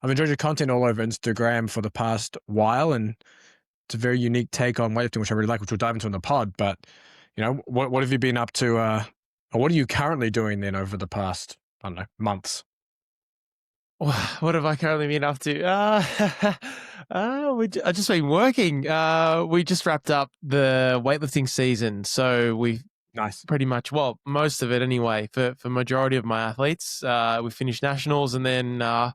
I've enjoyed your content all over Instagram for the past while, and it's a very unique take on weightlifting, which I really like, which we'll dive into in the pod. But, what have you been up to, or what are you currently doing then over the past, I don't know, months? What have I currently been up to? I've just been working. We just wrapped up the weightlifting season, so we Nice. pretty much, well, most of it anyway. For majority of my athletes, we finished nationals, and then I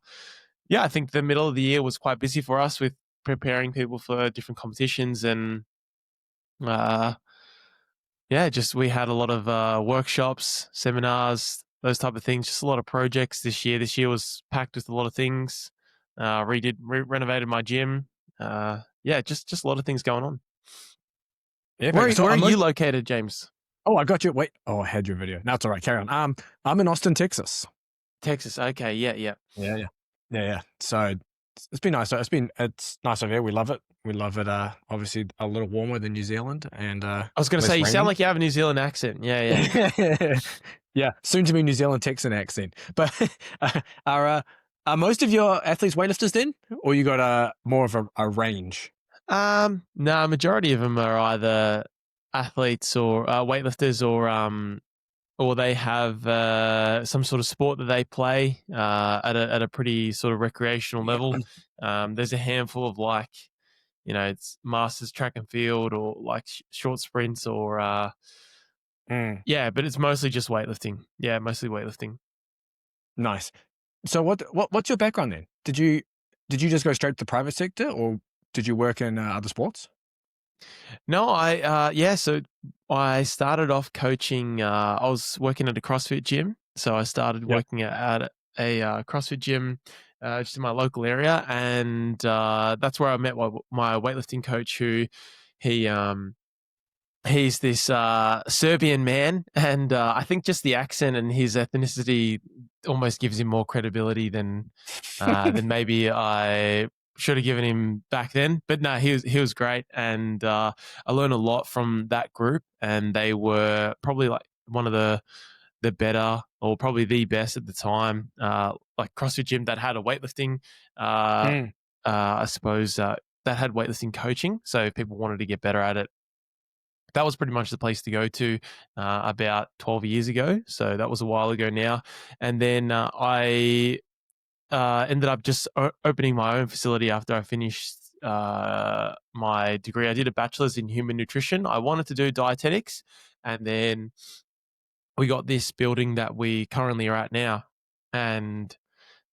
think the middle of the year was quite busy for us with preparing people for different competitions, and uh, just we had a lot of workshops, seminars, those type of things. Just a lot of projects this year. This year was packed with a lot of things. Renovated my gym. Just a lot of things going on. Yeah, Where are you located, James? Oh, I got you. Wait. Oh, I had your video. No, it's all right. Carry on. I'm in Austin, Texas. Texas. Okay. Yeah. Yeah. So it's been nice. It's nice over here. We love it. We love it. Obviously a little warmer than New Zealand, and I was going to say, you sound like you have a New Zealand accent. Yeah. Yeah. Soon to be New Zealand Texan accent. But are most of your athletes weightlifters then, or you got more of a range? No, majority of them are either athletes or weightlifters, or they have some sort of sport that they play at a pretty sort of recreational level. There's a handful of it's masters track and field or like short sprints or but it's mostly just weightlifting. Yeah, mostly weightlifting. Nice. So what's your background then? Did you just go straight to the private sector, or did you work in other sports? No, so I started off coaching. I was working at a CrossFit gym, so I started working at a CrossFit gym just in my local area, and that's where I met my weightlifting coach, who he's this Serbian man, and I think just the accent and his ethnicity almost gives him more credibility than maybe I should have given him back then. But no, he was great, and I learned a lot from that group, and they were probably like one of the better, or probably the best at the time, like CrossFit gym that had a weightlifting, I suppose, that had weightlifting coaching. So if people wanted to get better at it, that was pretty much the place to go to about 12 years ago. So that was a while ago now. And then I ended up just opening my own facility after I finished my degree. I did a bachelor's in human nutrition. I wanted to do dietetics, and then we got this building that we currently are at now. And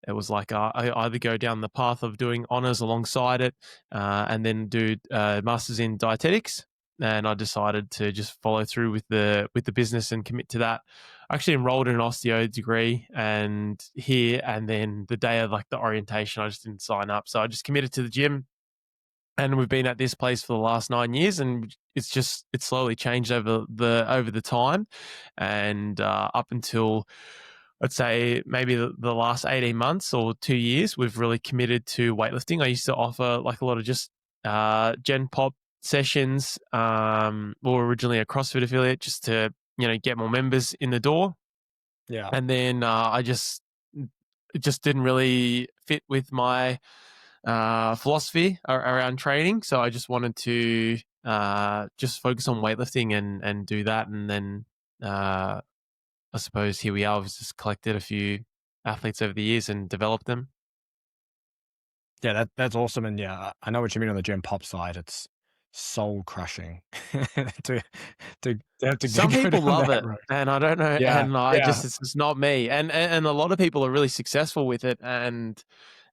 it was like I either go down the path of doing honors alongside it and then do masters in dietetics. And I decided to just follow through with the business and commit to that. I actually enrolled in an osteo degree and then the day of like the orientation, I just didn't sign up. So I just committed to the gym, and we've been at this place for the last 9 years, and it's slowly changed over the time, and up until, let's say, maybe the last 18 months or 2 years, we've really committed to weightlifting. I used to offer like a lot of just Gen Pop sessions, or originally a CrossFit affiliate, just to get more members in the door. Yeah. And then it just didn't really fit with my philosophy around training, so I just wanted to just focus on weightlifting and do that. And then I suppose here we are. I've just collected a few athletes over the years and developed them. Yeah, that's awesome. And yeah, I know what you mean on the Gen Pop side. It's soul crushing to have to Some go people down love that it, road. and I don't know. Yeah, And it's just not me. And a lot of people are really successful with it, and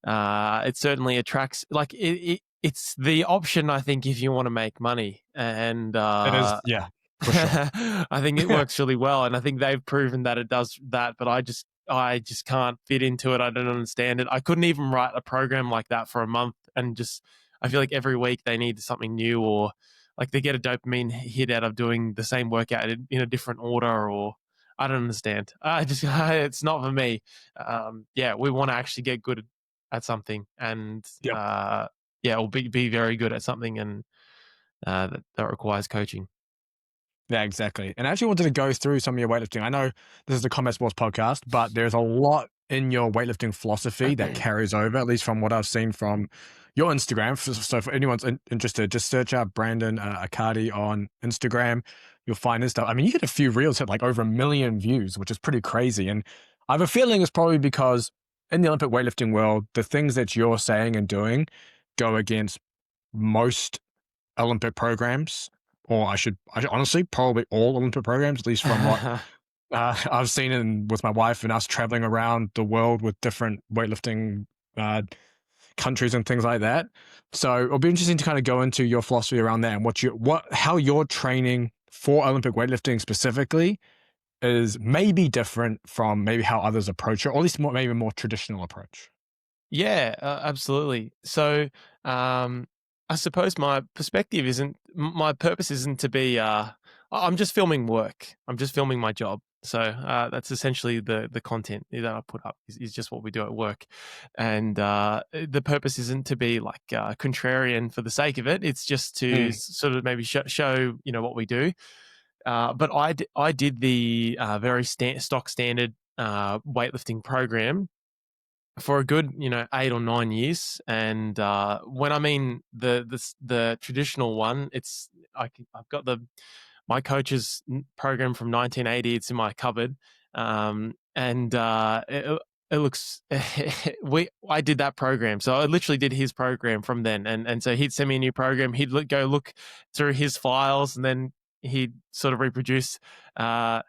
it certainly attracts. Like it's the option, I think, if you want to make money. And it is. Yeah, for sure. I think it works really well, and I think they've proven that it does that. But I just can't fit into it. I don't understand it. I couldn't even write a program like that for a month, and just I feel like every week they need something new, or like they get a dopamine hit out of doing the same workout in a different order, or I don't understand. It's not for me. We want to actually get good at something, and Yep. or be very good at something, and that requires coaching. Yeah, exactly. And I actually wanted to go through some of your weightlifting. I know this is the Combat Sports podcast, but there's a lot in your weightlifting philosophy that carries over, at least from what I've seen from your Instagram? So for anyone's interested, just search out Brandon Accardi on Instagram. You'll find his stuff. I mean, you get a few reels hit like over 1 million views, which is pretty crazy. And I have a feeling it's probably because in the Olympic weightlifting world, the things that you're saying and doing go against most Olympic programs, or I should honestly probably all Olympic programs, at least from what I've seen with my wife and us traveling around the world with different weightlifting countries and things like that. So it'll be interesting to kind of go into your philosophy around that and how your training for Olympic weightlifting specifically is maybe different from maybe how others approach it, or at least maybe a more traditional approach. Yeah, absolutely. So, I suppose my purpose isn't to be, I'm just filming work. I'm just filming my job. So, that's essentially the content that I put up is just what we do at work. And, the purpose isn't to be like, contrarian for the sake of it. It's just to sort of maybe show, what we do. But I did the, very stock standard, weightlifting program for a good 8 or 9 years. And when I mean the traditional one, I've got my coach's program from 1980. It's in my cupboard. And it looks I did that program, so I literally did his program from then. And so he'd send me a new program. He'd go look through his files, and then he'd sort of reproduce the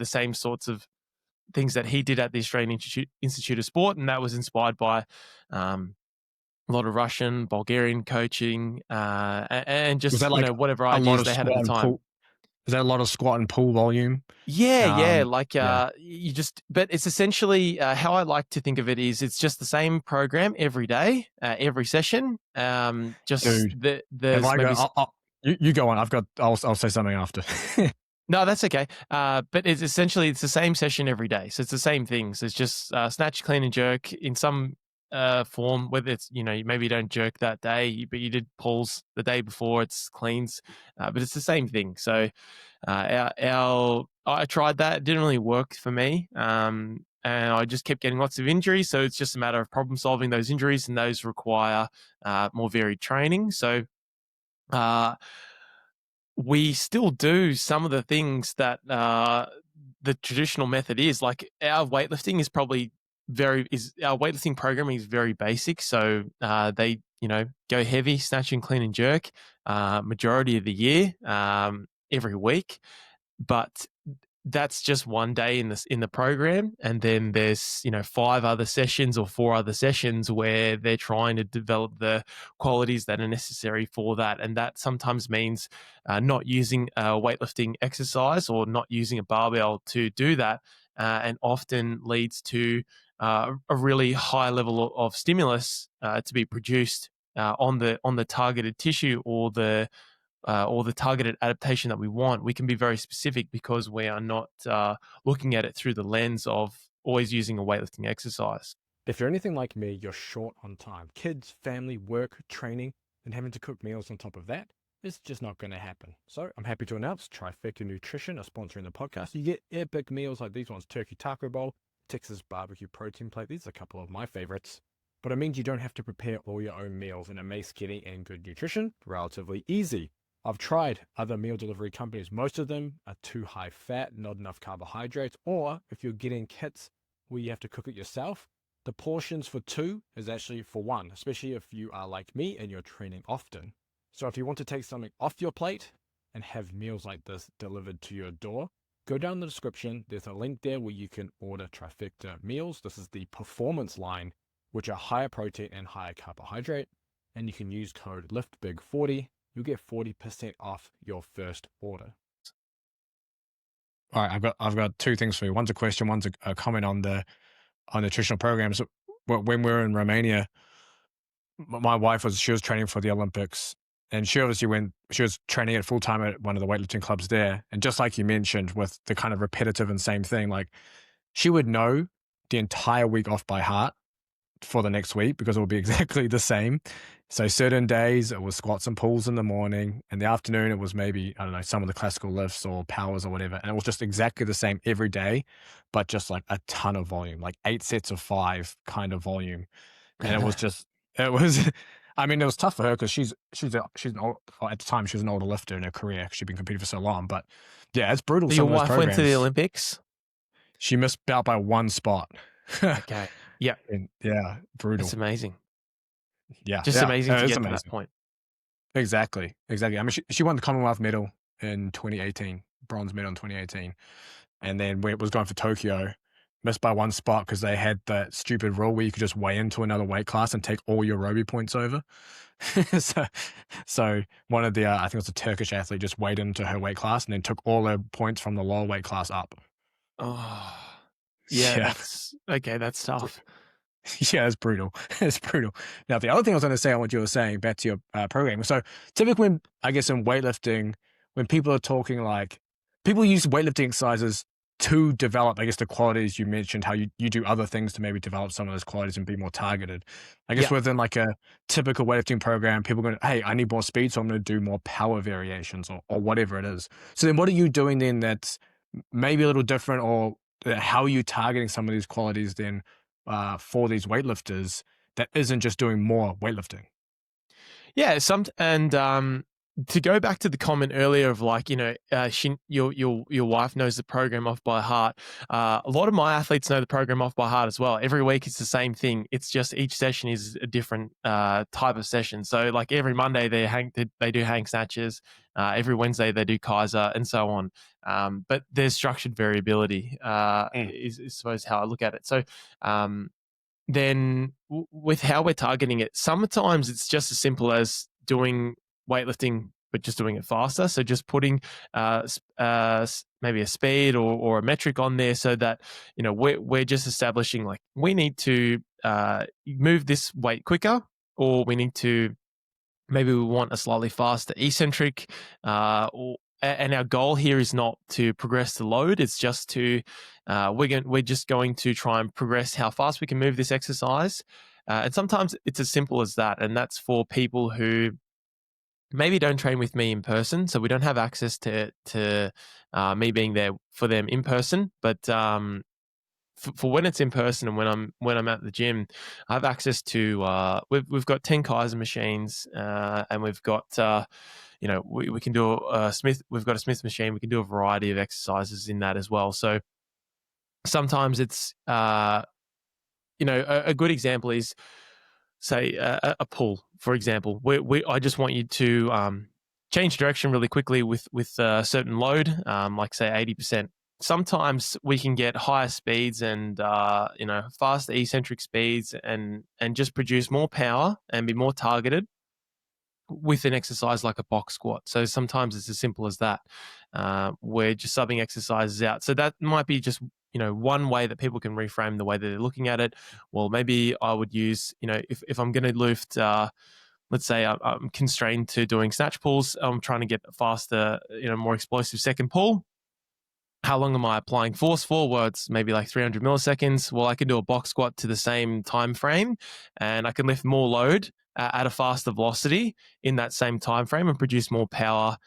same sorts of things that he did at the Australian Institute of Sport, and that was inspired by a lot of Russian, Bulgarian coaching, and Was just that like whatever a lot ideas of they had at squat the and time. pull? Is that a lot of squat and pull volume? Yeah, like Yeah, but it's essentially how I like to think of it is it's just the same program every day, every session. Just dude. If there's I go, maybe you go on. I'll say something after. No, that's okay. But it's the same session every day. So it's the same things. It's just snatch, clean, and jerk in some form, whether it's, maybe you don't jerk that day, but you did pulls the day before, it's cleans. But it's the same thing. So I tried that. It didn't really work for me. And I just kept getting lots of injuries. So it's just a matter of problem solving those injuries, and those require more varied training. So we still do some of the things that the traditional method is. Like our weightlifting our weightlifting programming is very basic. So they go heavy, snatch and clean and jerk majority of the year, every week. But that's just one day in the program, and then there's 5 other sessions or 4 other sessions where they're trying to develop the qualities that are necessary for that. And that sometimes means not using a weightlifting exercise or not using a barbell to do that, and often leads to a really high level of stimulus to be produced on the targeted tissue or the targeted adaptation that we want. We can be very specific because we are not looking at it through the lens of always using a weightlifting exercise. If you're anything like me, you're short on time. Kids, family, work, training, and having to cook meals on top of that is just not going to happen. So I'm happy to announce Trifecta Nutrition are sponsoring the podcast. You get epic meals like these ones: turkey taco bowl, Texas barbecue protein plate. These are a couple of my favorites. But it means you don't have to prepare all your own meals, and it makes getting and good nutrition relatively easy. I've tried other meal delivery companies. Most of them are too high fat, not enough carbohydrates, or if you're getting kits where you have to cook it yourself, the portions for 2 is actually for 1, especially if you are like me and you're training often. So if you want to take something off your plate and have meals like this delivered to your door, go down the description. There's a link there where you can order Trifecta meals. This is the performance line, which are higher protein and higher carbohydrate. And you can use code LIFTBIG40. You'll get 40% off your first order. All right, I've got 2 things for you. One's a question, one's a comment on the nutritional programs. When we were in Romania, my wife was training for the Olympics, and she was training at full time at one of the weightlifting clubs there. And just like you mentioned, with the kind of repetitive and same thing, like she would know the entire week off by heart, for the next week because it will be exactly the same. So certain days it was squats and pulls in the morning. In the afternoon it was maybe, I don't know, some of the classical lifts or powers or whatever. And it was just exactly the same every day, but just like a ton of volume, like 8 sets of 5 kind of volume. And it was just, it was, I mean, it was tough for her because she's an old, at the time she was an older lifter in her career. She'd been competing for so long, but yeah, it's brutal. So Some your of those wife went to the programs, Olympics? she missed out by one spot. Okay. Yeah. And yeah, brutal. That's amazing. Yeah, Just yeah, amazing to it's get to that amazing. point. Exactly, exactly. I mean, she won the Commonwealth medal in 2018, bronze medal in 2018, and then when it was going for Tokyo, missed by one spot because they had that stupid rule where you could just weigh into another weight class and take all your Roby points over. so, so one of the I think it was a Turkish athlete just weighed into her weight class and then took all her points from the lower weight class up. Oh, yeah, Yeah. that's okay. That's tough. Yeah, it's brutal. It's brutal. Now, the other thing I was going to say on what you were saying, back to your program. So, typically, when, I guess in weightlifting, when people are talking like, people use weightlifting exercises to develop, I guess, the qualities you mentioned, how you do other things to maybe develop some of those qualities and be more targeted. I guess Yeah. within like a typical weightlifting program, people are going, hey, I need more speed, so I'm going to do more power variations or whatever it is. So then what are you doing then that's maybe a little different, or how are you targeting some of these qualities then for these weightlifters that isn't just doing more weightlifting? Yeah, to go back to the comment earlier of like, your wife knows the program off by heart. A lot of my athletes know the program off by heart as well. Every week it's the same thing. It's just each session is a different type of session. So like every Monday they do hang snatches. Every Wednesday they do Kaiser and so on. But there's structured variability. Mm. Is suppose how I look at it. So. Then with how we're targeting it, sometimes it's just as simple as doing weightlifting, but just doing it faster. So just putting maybe a speed or a metric on there, so that we're just establishing like we need to move this weight quicker, or we need to maybe we want a slightly faster eccentric, and our goal here is not to progress the load. It's just to we're just going to try and progress how fast we can move this exercise. And sometimes it's as simple as that, and that's for people who maybe don't train with me in person, so we don't have access to me being there for them in person, but for when it's in person and when I'm at the gym, I have access to we've got 10 Kaiser machines, and we've got we can do a Smith. We've got a Smith machine. We can do a variety of exercises in that as well. So sometimes it's a good example is say a pull, for example. I just want you to change direction really quickly with a certain load, like say 80%. Sometimes we can get higher speeds and faster eccentric speeds and just produce more power and be more targeted with an exercise like a box squat. So sometimes it's as simple as that. We're just subbing exercises out. So that might be just one way that people can reframe the way that they're looking at it. Well, maybe I would use if I'm going to lift. Let's say I'm constrained to doing snatch pulls. I'm trying to get a faster, more explosive second pull. How long am I applying force for? Well, it's maybe like 300 milliseconds. Well, I can do a box squat to the same time frame, and I can lift more load at a faster velocity in that same time frame and produce more power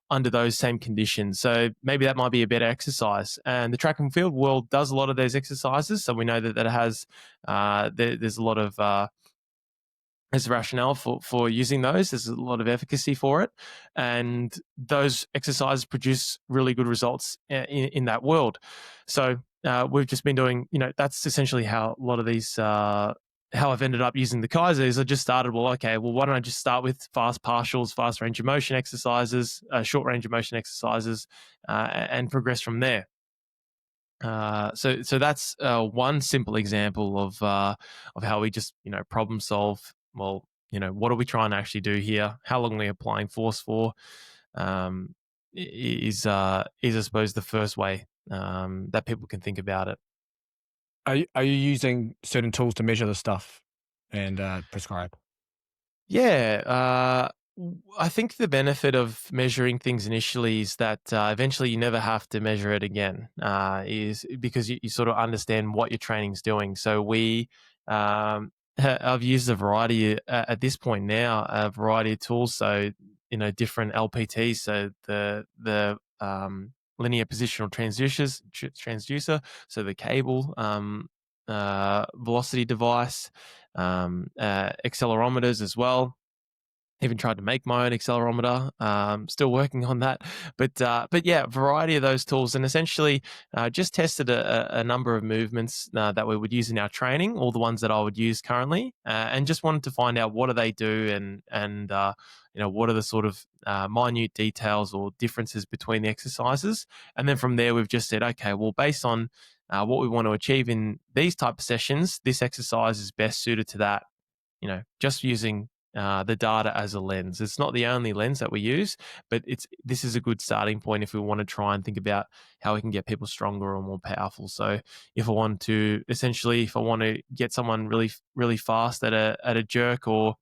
under those same conditions. So maybe that might be a better exercise. And the track and field world does a lot of those exercises, so we know that it has there's a lot of there's a rationale for using those. There's a lot of efficacy for it, and those exercises produce really good results in that world. So we've just been doing, that's essentially how a lot of these, how I've ended up using the Kaiser is I just started, why don't I just start with fast partials, fast range of motion exercises, short range of motion exercises, and progress from there. So that's one simple example of how we just problem solve. Well, what are we trying to actually do here? How long are we applying force for? Is I suppose the first way that people can think about it. Are you using certain tools to measure the stuff and prescribe? Yeah, I think the benefit of measuring things initially is that eventually you never have to measure it again. Is because you sort of understand what your training's doing. So we I've used a variety at this point now, a variety of tools. So, different LPTs. So the linear positional transducer. So the cable, velocity device, accelerometers as well. Even tried to make my own accelerometer. Still working on that, but yeah, variety of those tools, and essentially just tested a number of movements that we would use in our training, all the ones that I would use currently, and just wanted to find out what do they do, and what are the sort of minute details or differences between the exercises, and then from there we've just said, okay, well, based on what we want to achieve in these type of sessions, this exercise is best suited to that. Just using the data as a lens. It's not the only lens that we use, but this is a good starting point if we want to try and think about how we can get people stronger or more powerful. So if I want to get someone really, really fast at a jerk or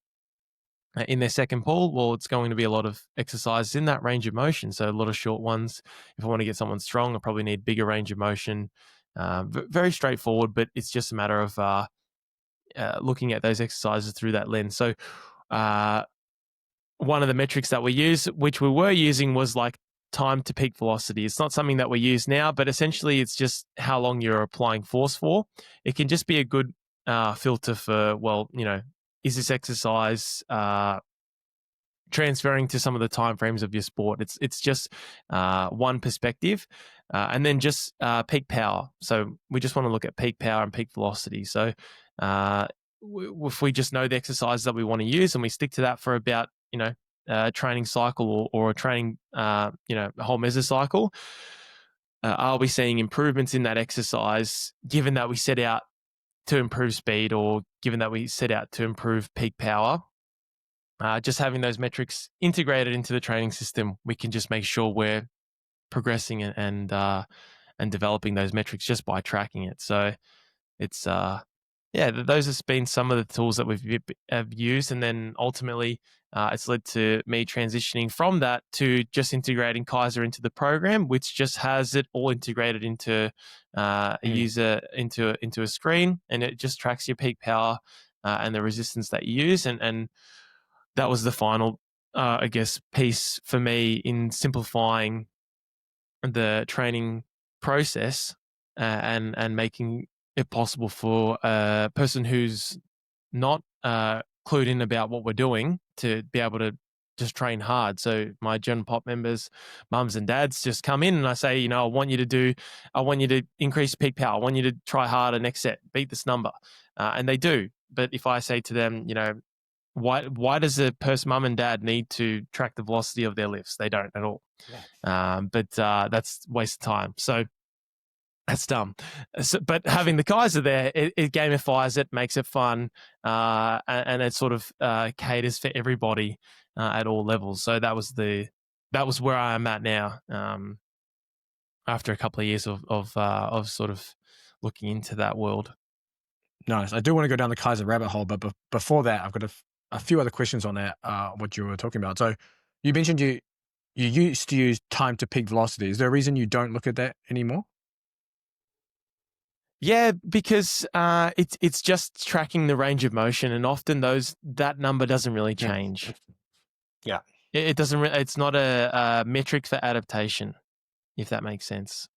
in their second pull, well, it's going to be a lot of exercises in that range of motion. So a lot of short ones. If I want to get someone strong, I probably need bigger range of motion. Very straightforward, but it's just a matter of looking at those exercises through that lens. So one of the metrics that we use, which we were using, was like time to peak velocity. It's not something that we use now, but essentially it's just how long you're applying force for. It can just be a good filter for, is this exercise transferring to some of the timeframes of your sport? It's just one perspective, and then just peak power. So we just want to look at peak power and peak velocity. So if we just know the exercises that we want to use and we stick to that for about a training cycle or a training a whole mesocycle, are we seeing improvements in that exercise given that we set out to improve speed, or given that we set out to improve peak power? Just having those metrics integrated into the training system, we can just make sure we're progressing and developing those metrics just by tracking it. So it's those have been some of the tools that have used, and then ultimately it's led to me transitioning from that to just integrating Kaiser into the program, which just has it all integrated into a user into a screen, and it just tracks your peak power and the resistance that you use, and that was the final, piece for me in simplifying the training process and making it possible for a person who's not clued in about what we're doing to be able to just train hard. So my Gen Pop members, mums and dads, just come in and I say, I want you to increase peak power. I want you to try harder next set, beat this number. And they do. But if I say to them, why does a person, mum and dad, need to track the velocity of their lifts? They don't at all. Yeah. But that's a waste of time. So that's dumb. But having the Kaiser there, it gamifies it, makes it fun, and it sort of caters for everybody at all levels. So that was where I am at now. After a couple of years of sort of looking into that world. Nice. I do want to go down the Kaiser rabbit hole, but before that, I've got a few other questions on that. What you were talking about. So you mentioned you used to use time to peak velocity. Is there a reason you don't look at that anymore? Yeah, because it's just tracking the range of motion, and often that number doesn't really change. Yeah, it doesn't. It's not a metric for adaptation, if that makes sense.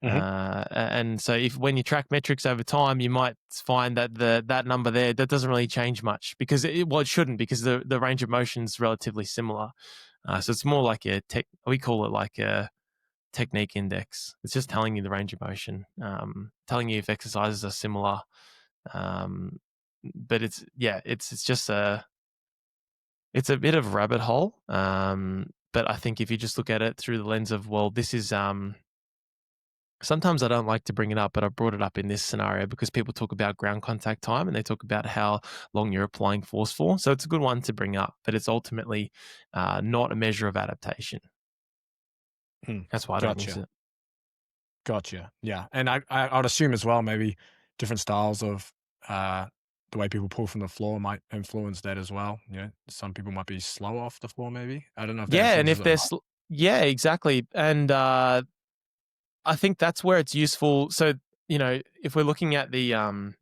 Mm-hmm. And so when you track metrics over time, you might find that that number there that doesn't really change much because it shouldn't, because the range of motion is relatively similar. So it's more like we call it like a technique index. It's just telling you the range of motion, telling you if exercises are similar. But it's just it's a bit of a rabbit hole. But I think if you just look at it through the lens of, well, this is sometimes I don't like to bring it up, but I brought it up in this scenario because people talk about ground contact time and they talk about how long you're applying force for. So it's a good one to bring up, but it's ultimately not a measure of adaptation. That's why I don't use it. Gotcha. Yeah. And I'd assume as well, maybe different styles of the way people pull from the floor might influence that as well. Some people might be slow off the floor, maybe. I don't know if that and if they're exactly. And I think that's where it's useful. So, if we're looking at the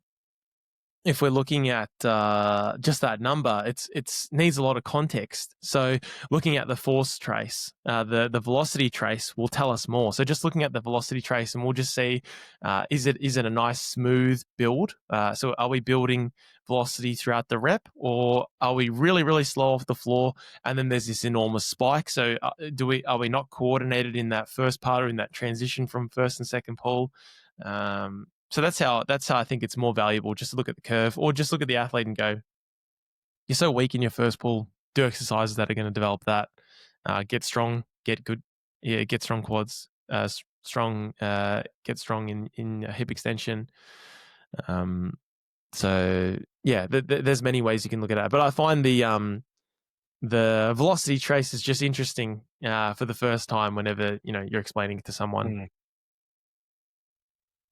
if we're looking at just that number, it's needs a lot of context. So looking at the force trace, the velocity trace will tell us more. So just looking at the velocity trace, and we'll just see is it a nice smooth build? So are we building velocity throughout the rep, or are we really really slow off the floor and then there's this enormous spike? So are we not coordinated in that first part or in that transition from first and second pull? So that's how I think it's more valuable just to look at the curve, or just look at the athlete and go, you're so weak in your first pull, do exercises that are going to develop that. Get strong, get good, get strong quads, get strong in hip extension. So yeah, there's many ways you can look at it, but I find the velocity trace is just interesting for the first time whenever you're explaining it to someone. Mm.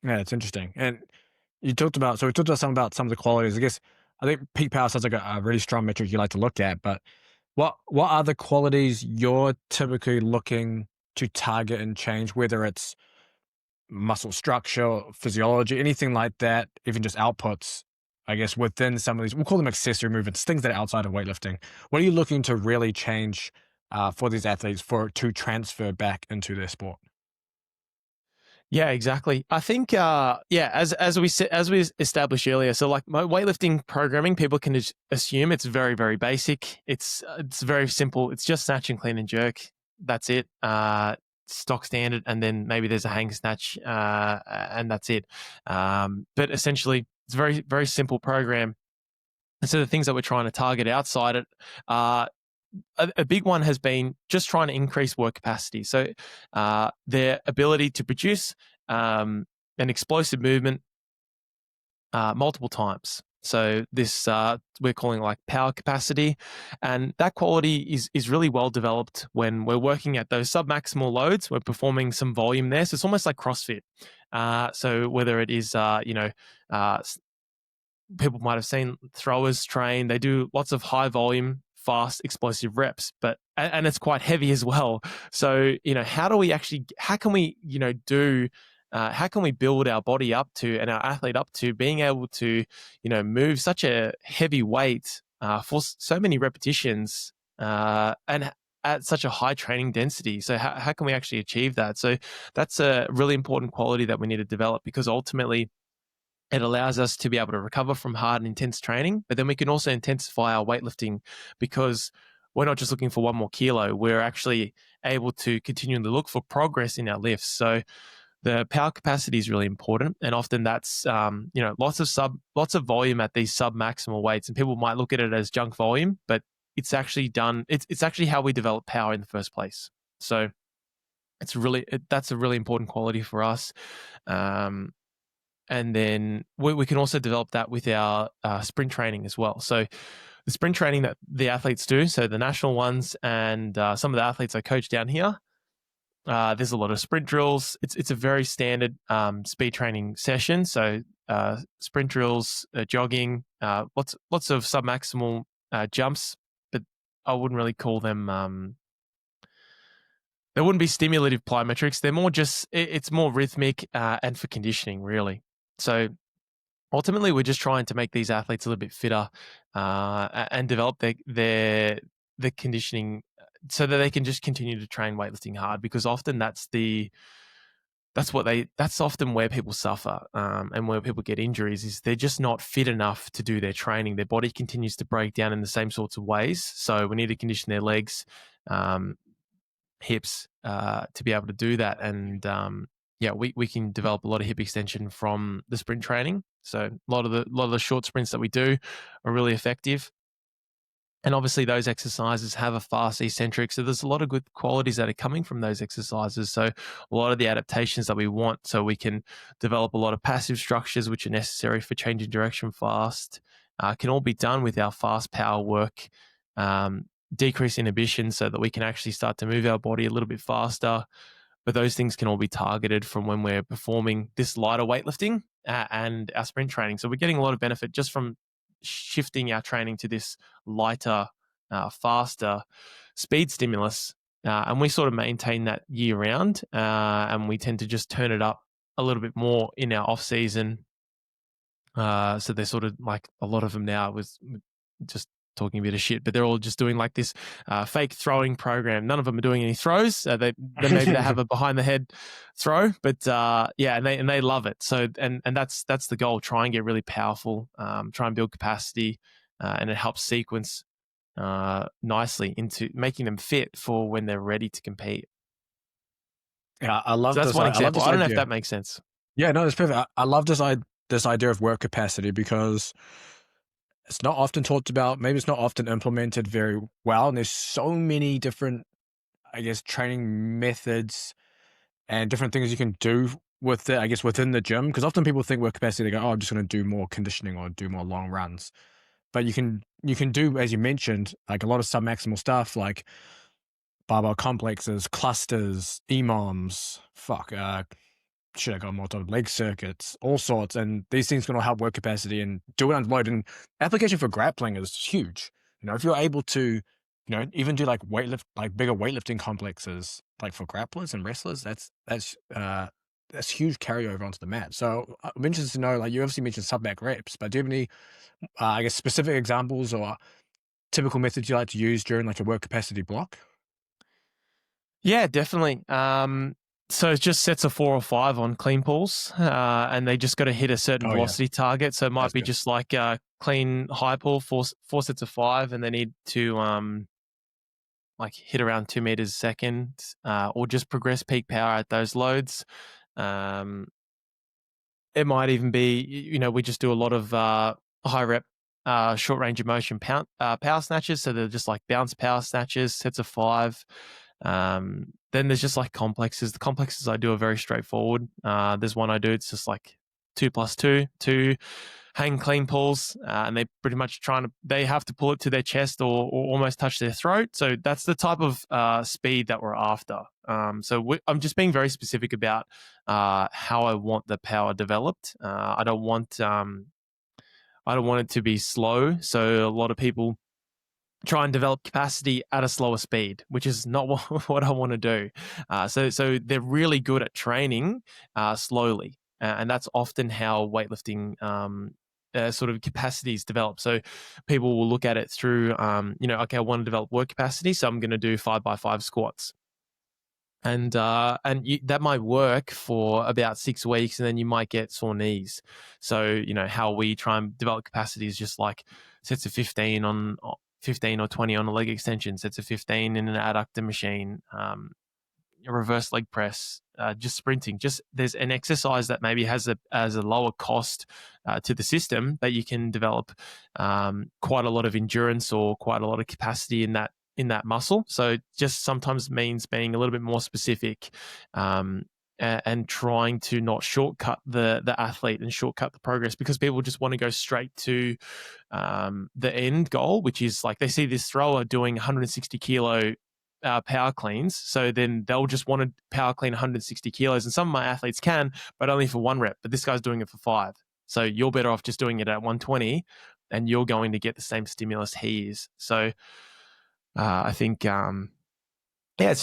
Yeah, it's interesting. And we talked about some of the qualities. I guess I think peak power sounds like a really strong metric you like to look at. But what are the qualities you're typically looking to target and change? Whether it's muscle structure, physiology, anything like that, even just outputs. I guess within some of these, we'll call them accessory movements, things that are outside of weightlifting. What are you looking to really change for these athletes to transfer back into their sport? Yeah, exactly. I think, as we established earlier, so like my weightlifting programming, people can just assume it's very, very basic. It's very simple. It's just snatch and clean and jerk. That's it. Stock standard, and then maybe there's a hang snatch, and that's it. But essentially, it's a very, very simple program. And so the things that we're trying to target outside it are a big one has been just trying to increase work capacity. So their ability to produce an explosive movement multiple times. So this we're calling like power capacity, and that quality is really well developed when we're working at those submaximal loads. We're performing some volume there, so it's almost like CrossFit. So whether it is people might have seen throwers train, they do lots of high volume, fast, explosive reps, and it's quite heavy as well. So, how can we, how can we build our body up to, and our athlete up to being able to, move such a heavy weight for so many repetitions and at such a high training density? So how can we actually achieve that? So that's a really important quality that we need to develop, because ultimately it allows us to be able to recover from hard and intense training, but then we can also intensify our weightlifting, because we're not just looking for one more kilo. We're actually able to continually look for progress in our lifts. So the power capacity is really important, and often that's lots of volume at these sub-maximal weights, and people might look at it as junk volume, but it's actually it's actually how we develop power in the first place. So that's a really important quality for us. And then we can also develop that with our sprint training as well. So the sprint training that the athletes do, so the national ones and some of the athletes I coach down here, there's a lot of sprint drills. It's a very standard speed training session. So sprint drills, jogging, lots of submaximal jumps, but I wouldn't really call them. They wouldn't be stimulative plyometrics. They're more just it's more rhythmic and for conditioning, really. So ultimately, we're just trying to make these athletes a little bit fitter and develop their conditioning so that they can just continue to train weightlifting hard, because often that's often where people suffer and where people get injuries, is they're just not fit enough to do their training. Their body continues to break down in the same sorts of ways. So we need to condition their legs, hips to be able to do that. And we can develop a lot of hip extension from the sprint training. So a lot of the short sprints that we do are really effective. And obviously those exercises have a fast eccentric. So there's a lot of good qualities that are coming from those exercises. So a lot of the adaptations that we want, so we can develop a lot of passive structures which are necessary for changing direction fast, can all be done with our fast power work, decrease inhibition so that we can actually start to move our body a little bit faster. But those things can all be targeted from when we're performing this lighter weightlifting and our sprint training. So we're getting a lot of benefit just from shifting our training to this lighter, faster speed stimulus. And we sort of maintain that year round. And we tend to just turn it up a little bit more in our off season So they're sort of like a lot of them now was just talking a bit of shit, but they're all just doing like this fake throwing program. None of them are doing any throws. They maybe they have a behind the head throw, but yeah, and they love it. So and that's the goal. Try and get really powerful. Try and build capacity, and it helps sequence nicely into making them fit for when they're ready to compete. Yeah, So that's one I love example. this I don't know if idea. that makes sense. Yeah, no, it's perfect. I love this idea of work capacity because it's not often talked about. Maybe it's not often implemented very well, and there's so many different, I guess, training methods and different things you can do with it, I guess, within the gym. Because often people think work capacity, they go, "Oh, I'm just going to do more conditioning or do more long runs." But you can do, as you mentioned, like a lot of submaximal stuff, like barbell complexes, clusters, EMOMs. Shit, I got more top leg circuits, all sorts, and these things can all help work capacity and do it unload. And application for grappling is huge. If you're able to, even do like bigger weightlifting complexes, like for grapplers and wrestlers, that's huge carryover onto the mat. So I'm interested to know, like you obviously mentioned sub back reps, but do you have any, I guess, specific examples or typical methods you like to use during like a work capacity block? Yeah, definitely. So it's just sets of 4 or 5 on clean pulls, and they just got to hit a certain Oh yeah, velocity target. So it might that's be good. just like clean high pull, four sets of 5, and they need to like hit around 2 meters a second, or just progress peak power at those loads. Um, it might even be, we just do a lot of high rep, short range of motion power snatches. So they're just like bounce power snatches, sets of 5. Then there's just like complexes. The complexes I do are very straightforward. There's one I do, it's just like 2+2, 2 hang clean pulls, and they pretty much they have to pull it to their chest or almost touch their throat. So that's the type of speed that we're after. I'm just being very specific about how I want the power developed. I don't want it to be slow. So a lot of people try and develop capacity at a slower speed, which is not what I want to do. So they're really good at training slowly, and that's often how weightlifting sort of capacities develop. So people will look at it through, okay, I want to develop work capacity, so I'm going to do 5x5 squats. That might work for about 6 weeks, and then you might get sore knees. So how we try and develop capacity is just like sets of 15 on 15 or 20 on a leg extension, sets of 15 in an adductor machine, a reverse leg press, just sprinting. Just there's an exercise that maybe has a lower cost to the system, but you can develop quite a lot of endurance or quite a lot of capacity in that muscle. So just sometimes means being a little bit more specific, and trying to not shortcut the athlete and shortcut the progress, because people just want to go straight to the end goal, which is like they see this thrower doing 160 kilo power cleans, so then they'll just want to power clean 160 kilos. And some of my athletes can, but only for 1 rep. But this guy's doing it for 5. So you're better off just doing it at 120, and you're going to get the same stimulus he is. So I think, yeah, I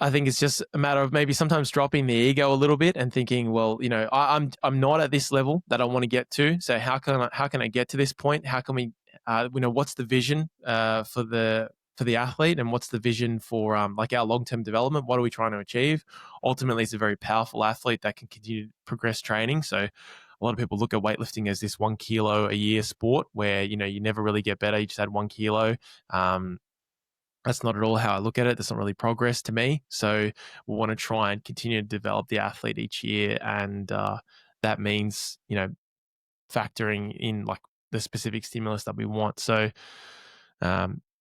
think it's just a matter of maybe sometimes dropping the ego a little bit and thinking, well, I'm not at this level that I want to get to. So how can I get to this point? How can we, what's the vision for the athlete, and what's the vision for like our long-term development? What are we trying to achieve? Ultimately, it's a very powerful athlete that can continue to progress training. So a lot of people look at weightlifting as this 1 kilo a year sport where, you never really get better. You just add 1 kilo. That's not at all how I look at it. That's not really progress to me. So we want to try and continue to develop the athlete each year. And that means, factoring in like the specific stimulus that we want. So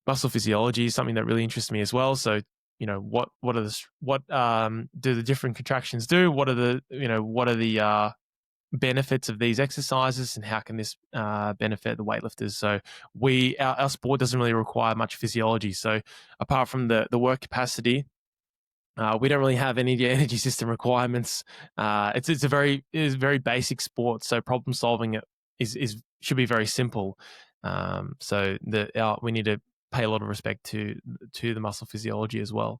muscle physiology is something that really interests me as well. So, what do the different contractions do? What are the benefits of these exercises, and how can this benefit the weightlifters? So our sport doesn't really require much physiology. So apart from the work capacity, we don't really have any energy system requirements. It's a very basic sport. So problem solving should be very simple. So we need to pay a lot of respect to the muscle physiology as well.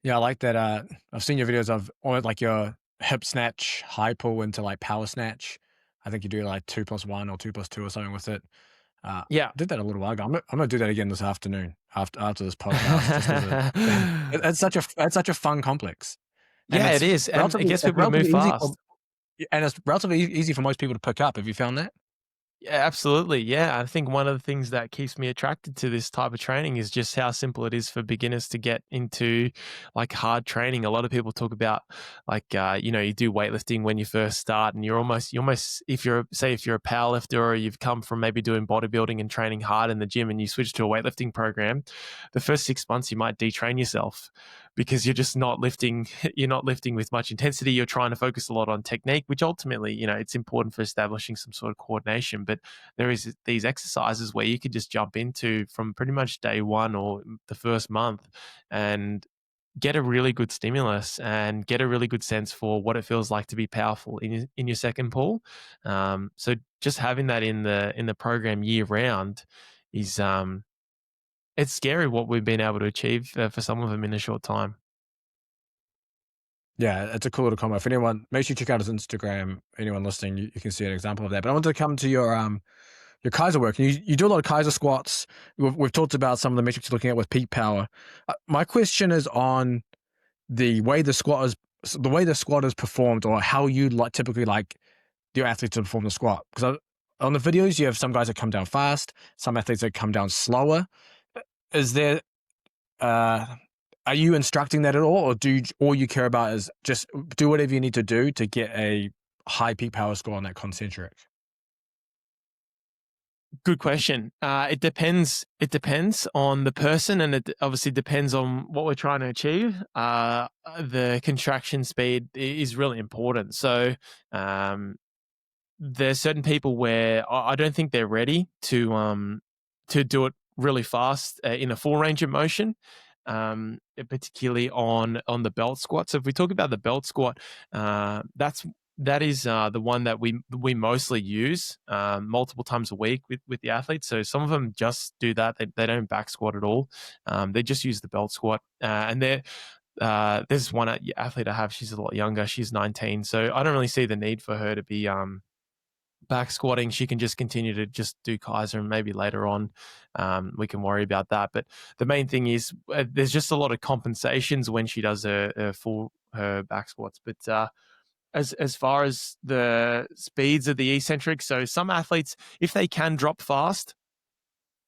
Yeah, I like that. I've seen your videos of or like your hip snatch, high pull into like power snatch. I think you do like 2+1 or 2+2 or something with it. Yeah. Did that a little while ago. I'm gonna do that again this afternoon after this podcast, just as a it's such a fun complex, and Yeah, it is, and it gets it's people to move relatively easy for fast. and it's relatively easy for most people to pick up. Have you found that? Yeah, absolutely. Yeah, I think one of the things that keeps me attracted to this type of training is just how simple it is for beginners to get into like hard training. A lot of people talk about like you do weightlifting when you first start, and you almost if you're if you're a power lifter or you've come from maybe doing bodybuilding and training hard in the gym and you switch to a weightlifting program, the first 6 months you might detrain yourself because you're just not lifting. You're not lifting with much intensity. You're trying to focus a lot on technique, which ultimately, it's important for establishing some sort of coordination. But there is these exercises where you could just jump into from pretty much day one or the first month and get a really good stimulus and get a really good sense for what it feels like to be powerful in your second pull. So just having that in the program year round is it's scary what we've been able to achieve for some of them in a short time. Yeah, it's a cool little combo. If anyone, make sure you check out his Instagram. Anyone listening, you can see an example of that. But I wanted to come to your Kaiser work. You do a lot of Kaiser squats. We've talked about some of the metrics you're looking at with peak power. My question is on the way the squat is performed, or how you typically like your athletes to perform the squat. Because on the videos, you have some guys that come down fast, some athletes that come down slower. Is there uh, are you instructing that at all, or all you care about is just do whatever you need to do to get a high peak power score on that concentric? Good question. It depends. It depends on the person, and it obviously depends on what we're trying to achieve. The contraction speed is really important. So um, there's certain people where I don't think they're ready to do it really fast in a full range of motion. Particularly on the belt squat. So if we talk about the belt squat, that is the one that we mostly use multiple times a week with the athletes. So some of them just do that; they don't back squat at all. They just use the belt squat, and there's one athlete I have. She's a lot younger. She's 19, so I don't really see the need for her to be back squatting. She can just continue to just do Kaiser, and maybe later on we can worry about that. But the main thing is there's just a lot of compensations when she does her back squats. But as far as the speeds of the eccentric, so some athletes, if they can drop fast,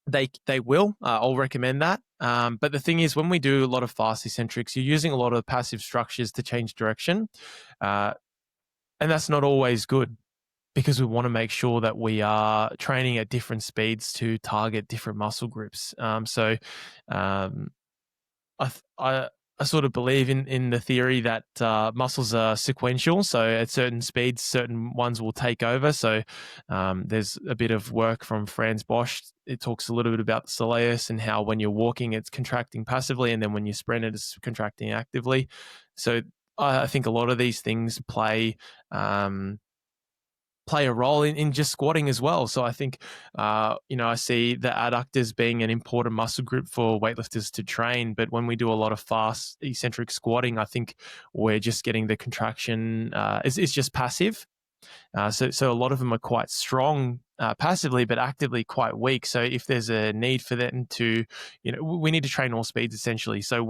they will. I'll recommend that. But the thing is, when we do a lot of fast eccentrics, you're using a lot of passive structures to change direction, uh, and that's not always good, because we want to make sure that we are training at different speeds to target different muscle groups. Um, I, I sort of believe in the theory that muscles are sequential. So at certain speeds, certain ones will take over. So there's a bit of work from Franz Bosch. It talks a little bit about the soleus and how when you're walking, it's contracting passively, and then when you sprint, it's contracting actively. So I think a lot of these things play a role in just squatting as well. So I think, I see the adductors being an important muscle group for weightlifters to train. But when we do a lot of fast eccentric squatting, I think we're just getting the contraction. It's just passive. So a lot of them are quite strong passively, but actively quite weak. So if there's a need for them to, we need to train all speeds essentially. So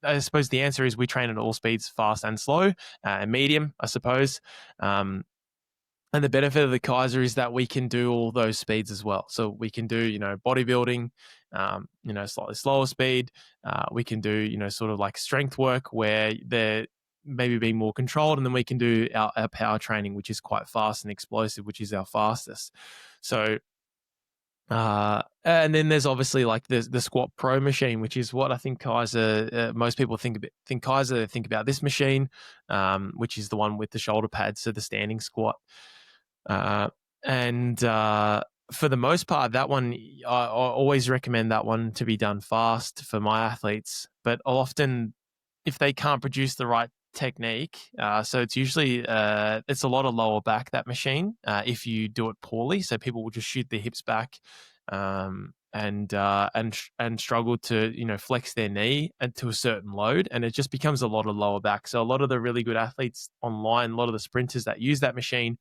I suppose the answer is we train at all speeds, fast and slow, and medium, I suppose. And the benefit of the Kaiser is that we can do all those speeds as well. So we can do, bodybuilding, slightly slower speed. We can do, sort of like strength work where they're maybe being more controlled. And then we can do our power training, which is quite fast and explosive, which is our fastest. So, and then there's obviously like the Squat Pro machine, which is what I think Kaiser, most people think Kaiser, they think about this machine, which is the one with the shoulder pads, so the standing squat. And for the most part, that one, I always recommend that one to be done fast for my athletes. But often, if they can't produce the right technique, so it's usually it's a lot of lower back, that machine, if you do it poorly. So people will just shoot their hips back, and struggle to flex their knee and to a certain load, and it just becomes a lot of lower back. So a lot of the really good athletes online, a lot of the sprinters that use that machine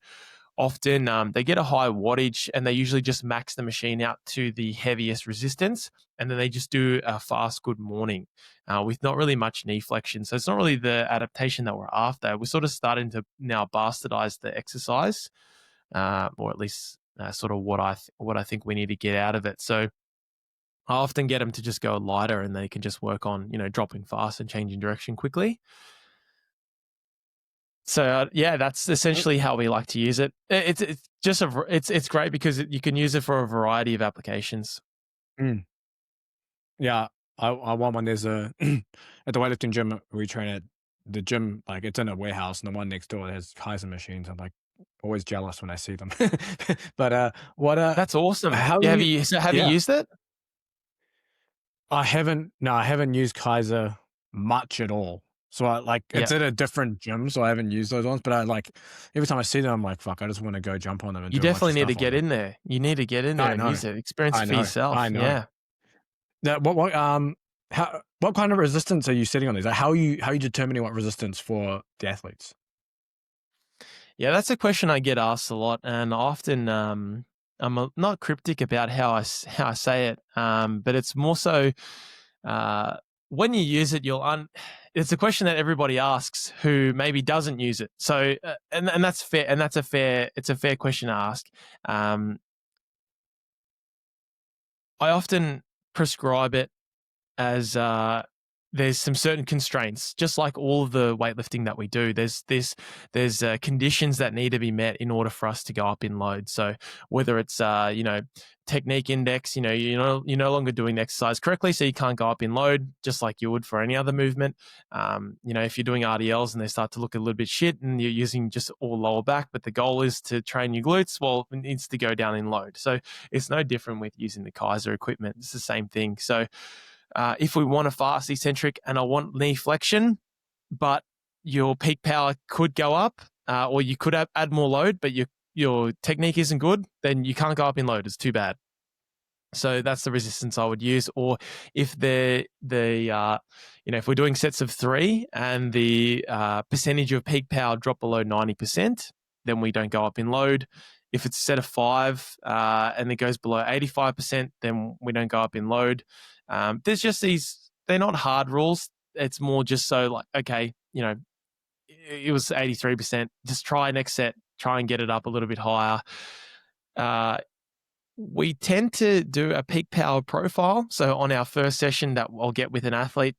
often they get a high wattage and they usually just max the machine out to the heaviest resistance, and then they just do a fast good morning with not really much knee flexion. So it's not really the adaptation that we're after. We're sort of starting to now bastardize the exercise, or at least sort of what I think we need to get out of it. So I often get them to just go lighter, and they can just work on, dropping fast and changing direction quickly. So yeah, that's essentially how we like to use it. It's just it's great because you can use it for a variety of applications. Yeah, I want one. There's a at the weightlifting gym we train at, the gym, like it's in a warehouse, and the one next door has Kaiser machines. I'm like always jealous when I see them. But what That's awesome. how Yeah, you have you yeah, used it? I haven't used Kaiser much at all. So I like Yeah, it's at a different gym, so I haven't used those ones. But I like every time I see them, I'm like, fuck, I just want to go jump on them and you do a bunch definitely of need to stuff on get them. in there. You need to get in there I and know, use it. Experience I it for know, yourself. I know. Yeah. That what kind of resistance are you setting on these? Like, how are you determining what resistance for the athletes? Yeah, that's a question I get asked a lot, and often not cryptic about how I say it, but it's more so when you use it, it's a question that everybody asks who maybe doesn't use it. So and that's fair, and it's a fair question to ask. I often prescribe it as there's some certain constraints, just like all of the weightlifting that we do. There's conditions that need to be met in order for us to go up in load. So whether it's technique index, you're no longer doing the exercise correctly, so you can't go up in load, just like you would for any other movement. If you're doing RDLs and they start to look a little bit shit, and you're using just all lower back, but the goal is to train your glutes, well, it needs to go down in load. So it's no different with using the Kaiser equipment. It's the same thing. So if we want a fast eccentric and I want knee flexion, but your peak power could go up, or you could add more load, but your technique isn't good, then you can't go up in load. It's too bad. So that's the resistance I would use. Or if if we're doing sets of 3 and the percentage of peak power drop below 90%, then we don't go up in load. If it's a set of 5 and it goes below 85%, then we don't go up in load. There's just they're not hard rules. It's more just so like, okay, it was 83%. Just try next set, try and get it up a little bit higher. We tend to do a peak power profile. So on our first session that I'll get with an athlete,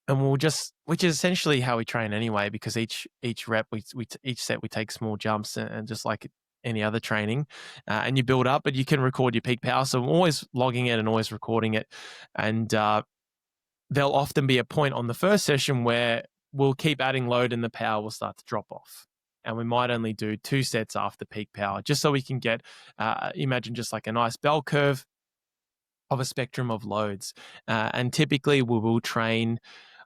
and which is essentially how we train anyway, because each rep, each set, we take small jumps, and just like any other training, and you build up, but you can record your peak power. So I'm always logging it and always recording it. And there'll often be a point on the first session where we'll keep adding load and the power will start to drop off. And we might only do 2 sets after peak power, just so we can get, imagine just like a nice bell curve of a spectrum of loads. And typically we will train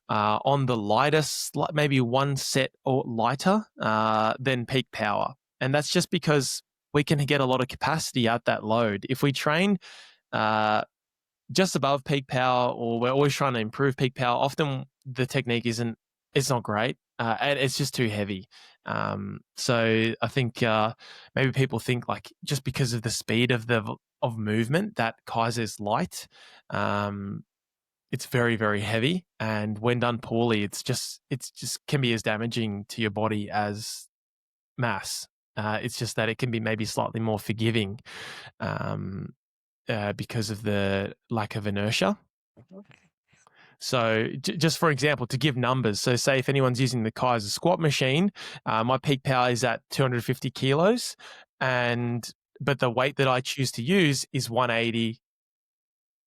on the lightest, maybe 1 set or lighter than peak power. And that's just because we can get a lot of capacity at that load. If we train just above peak power, or we're always trying to improve peak power, often the technique it's not great. And it's just too heavy. So I think maybe people think like just because of the speed of movement that Kaiser's light, it's very, very heavy, and when done poorly, it's just can be as damaging to your body as mass. It's just that it can be maybe slightly more forgiving because of the lack of inertia. So just for example, to give numbers, so say if anyone's using the Kaiser squat machine, my peak power is at 250 kilos, but the weight that I choose to use is 180.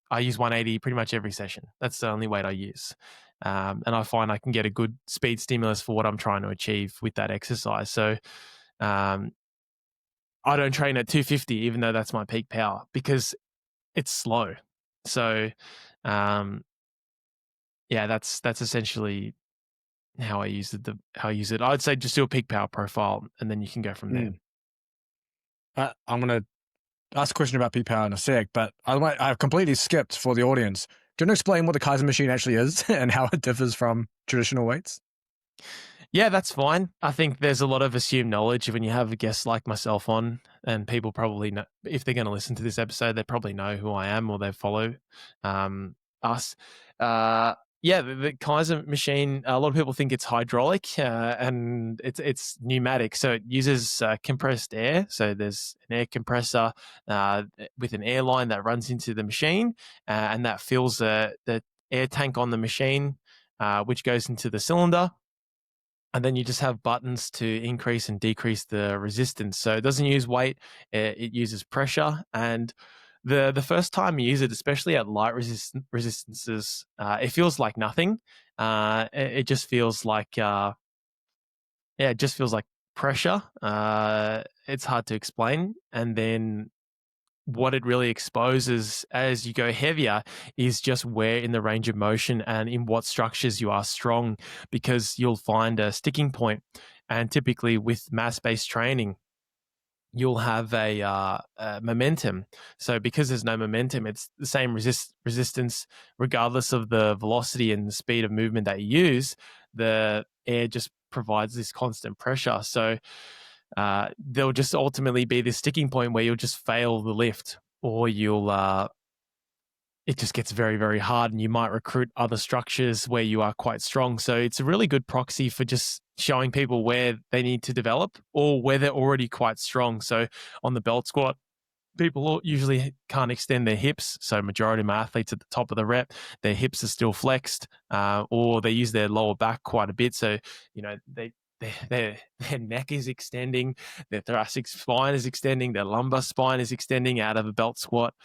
I use 180 pretty much every session. That's the only weight I use. And I find I can get a good speed stimulus for what I'm trying to achieve with that exercise. So I don't train at 250, even though that's my peak power, because it's slow. So yeah, that's essentially how I use it. I'd say just do a peak power profile, and then you can go from there. I'm going to ask a question about peak power in a sec, but I've completely skipped for the audience. Do you want to explain what the Kaiser machine actually is and how it differs from traditional weights? Yeah, that's fine. I think there's a lot of assumed knowledge when you have a guest like myself on, and people probably know, if they're going to listen to this episode, they probably know who I am or they follow us. Yeah, the Kaiser machine, a lot of people think it's hydraulic, and it's pneumatic. So it uses compressed air. So there's an air compressor with an air line that runs into the machine, and that fills the air tank on the machine, which goes into the cylinder. And then you just have buttons to increase and decrease the resistance. So it doesn't use weight; it uses pressure. And the first time you use it, especially at light resistances, it feels like nothing. It just feels like it just feels like pressure. It's hard to explain. And then what it really exposes as you go heavier is just where in the range of motion and in what structures you are strong, because you'll find a sticking point. And typically with mass-based training, you'll have a momentum. So because there's no momentum, it's the same resistance regardless of the velocity and the speed of movement that you use. The air just provides this constant pressure. So there'll just ultimately be this sticking point where you'll just fail the lift, or it just gets very, very hard, and you might recruit other structures where you are quite strong. So it's a really good proxy for just showing people where they need to develop or where they're already quite strong. So on the belt squat, people usually can't extend their hips. So majority of my athletes at the top of the rep, their hips are still flexed, or they use their lower back quite a bit. So, their neck is extending, their thoracic spine is extending, their lumbar spine is extending out of a belt squat,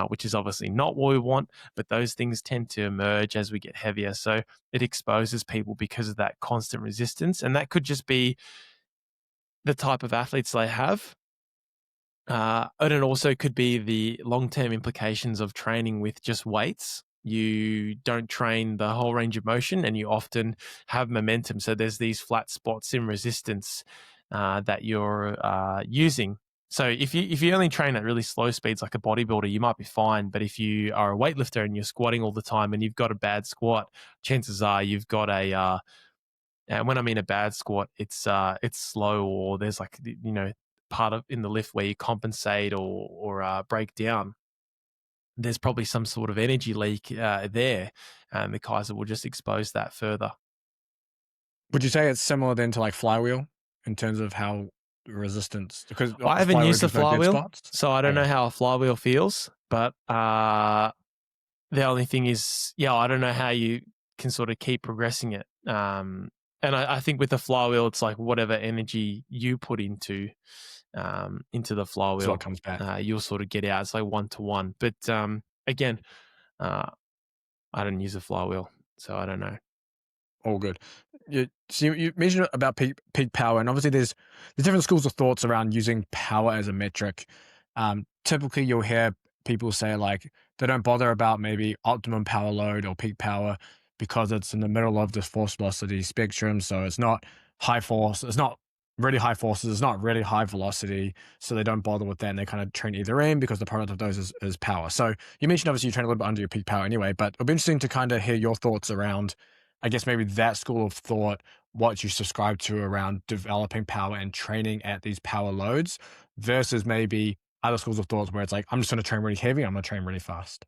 which is obviously not what we want, but those things tend to emerge as we get heavier. So it exposes people because of that constant resistance. And that could just be the type of athletes they have. And it also could be the long-term implications of training with just weights. You don't train the whole range of motion, and you often have momentum. So there's these flat spots in resistance that you're using. So if you only train at really slow speeds like a bodybuilder, you might be fine. But if you are a weightlifter and you're squatting all the time and you've got a bad squat, chances are you've got and when I mean a bad squat, it's slow, or there's like part of in the lift where you compensate or break down. There's probably some sort of energy leak there, and the Kaiser will just expose that further. Would you say it's similar then to like flywheel in terms of how resistance, because I haven't flywheel used a gives no dead flywheel, spots? so I don't know Okay. how a flywheel feels. But the only thing is, yeah, I don't know how you can sort of keep progressing it. And I think with the flywheel, it's like whatever energy you put into the That's what flywheel, comes back. you'll sort of get out. It's like 1-to-1. But again, I didn't use a flywheel, so I don't know. All good. So you mentioned about peak power, and obviously there's different schools of thoughts around using power as a metric. Typically, you'll hear people say like they don't bother about maybe optimum power load or peak power because it's in the middle of the force velocity spectrum. So it's not high force, it's not really high forces, it's not really high velocity. So they don't bother with that, and they kind of train either end because the product of those is power. So you mentioned obviously you train a little bit under your peak power anyway, but it'll be interesting to kind of hear your thoughts around, I guess, maybe that school of thought, what you subscribe to around developing power and training at these power loads versus maybe other schools of thoughts where it's like, I'm just going to train really heavy, I'm going to train really fast.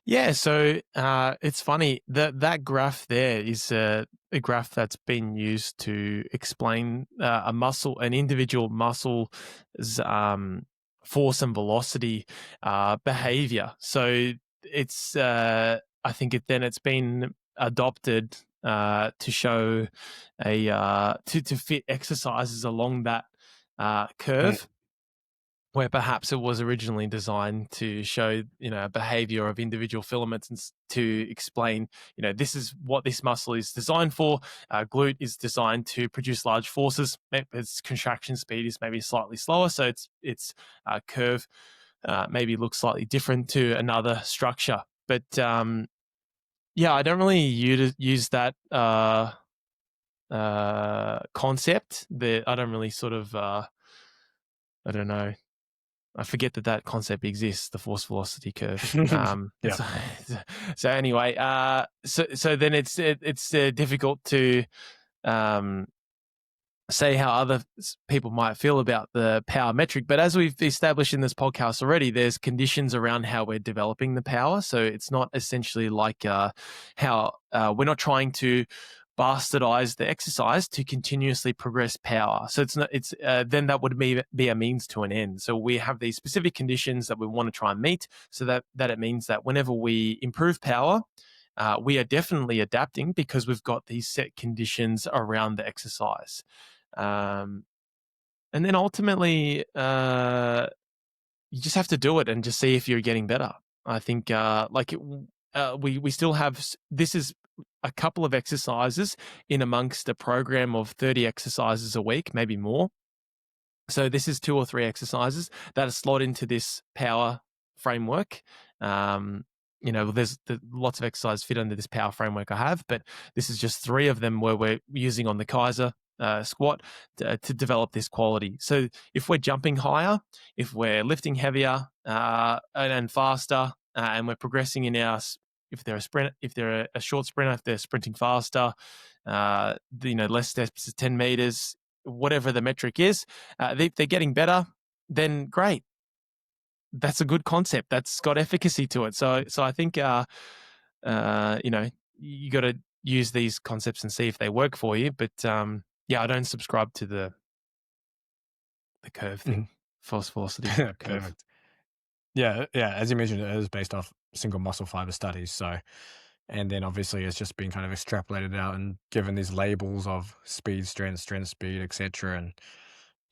Yeah, so it's funny that graph there is a graph that's been used to explain an individual muscle's force and velocity behavior. So it's I think it's been adopted to show to fit exercises along that Right. curve, where perhaps it was originally designed to show, behavior of individual filaments and to explain, this is what this muscle is designed for. Glute is designed to produce large forces. Its contraction speed is maybe slightly slower, so its curve maybe looks slightly different to another structure. But yeah, I don't really use that concept. That I don't really sort of I don't know. I forget that concept exists, the force velocity curve. Yeah. So anyway, so then it's difficult to say how other people might feel about the power metric, but as we've established in this podcast already, there's conditions around how we're developing the power. So it's not essentially like how we're not trying to bastardize the exercise to continuously progress power. So it's not. It's then that would be a means to an end. So we have these specific conditions that we want to try and meet, so that it means that whenever we improve power, we are definitely adapting because we've got these set conditions around the exercise. And then ultimately, you just have to do it and just see if you're getting better. I think we still have, this is a couple of exercises in amongst a program of 30 exercises a week, maybe more. So this is 2 or 3 exercises that are slot into this power framework. There's lots of exercises fit under this power framework I have, but this is just 3 of them where we're using on the Kaiser squat to develop this quality. So if we're jumping higher, if we're lifting heavier and faster, and we're progressing in our, if they're a short sprinter, if they're sprinting faster, less steps, 10 meters, whatever the metric is, they're getting better, then great. That's a good concept. That's got efficacy to it. So I think, you got to use these concepts and see if they work for you. But I don't subscribe to the curve thing, false velocity curve. Perfect. Yeah. As you mentioned, it is based off single muscle fiber studies. So, and then obviously it's just been kind of extrapolated out and given these labels of speed, strength, speed, etc.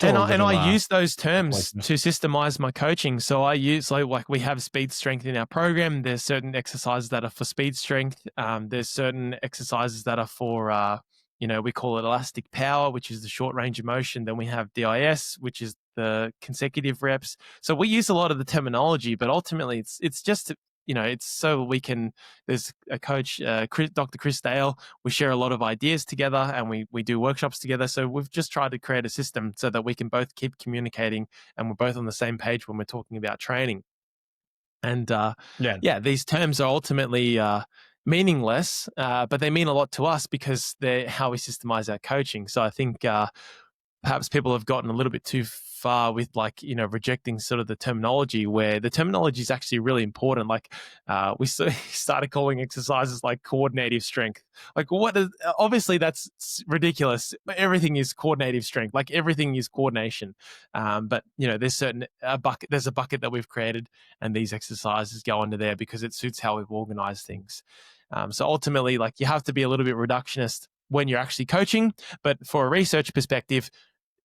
And I use those terms to systemize my coaching. So I use like we have speed strength in our program. There's certain exercises that are for speed strength. There's certain exercises that are for we call it elastic power, which is the short range of motion. Then we have DIS, which is the consecutive reps. So we use a lot of the terminology, but ultimately it's just it's so we can. There's a coach, Dr. Chris Dale. We share a lot of ideas together, and we do workshops together. So we've just tried to create a system so that we can both keep communicating, and we're both on the same page when we're talking about training. And these terms are ultimately meaningless, but they mean a lot to us because they're how we systemize our coaching. So I think perhaps people have gotten a little bit too far with rejecting sort of the terminology, where the terminology is actually really important. Like we started calling exercises like coordinative strength. Like obviously that's ridiculous. Everything is coordinative strength. Like everything is coordination. But there's there's a bucket that we've created, and these exercises go into there because it suits how we've organized things. So ultimately, you have to be a little bit reductionist when you're actually coaching, but for a research perspective,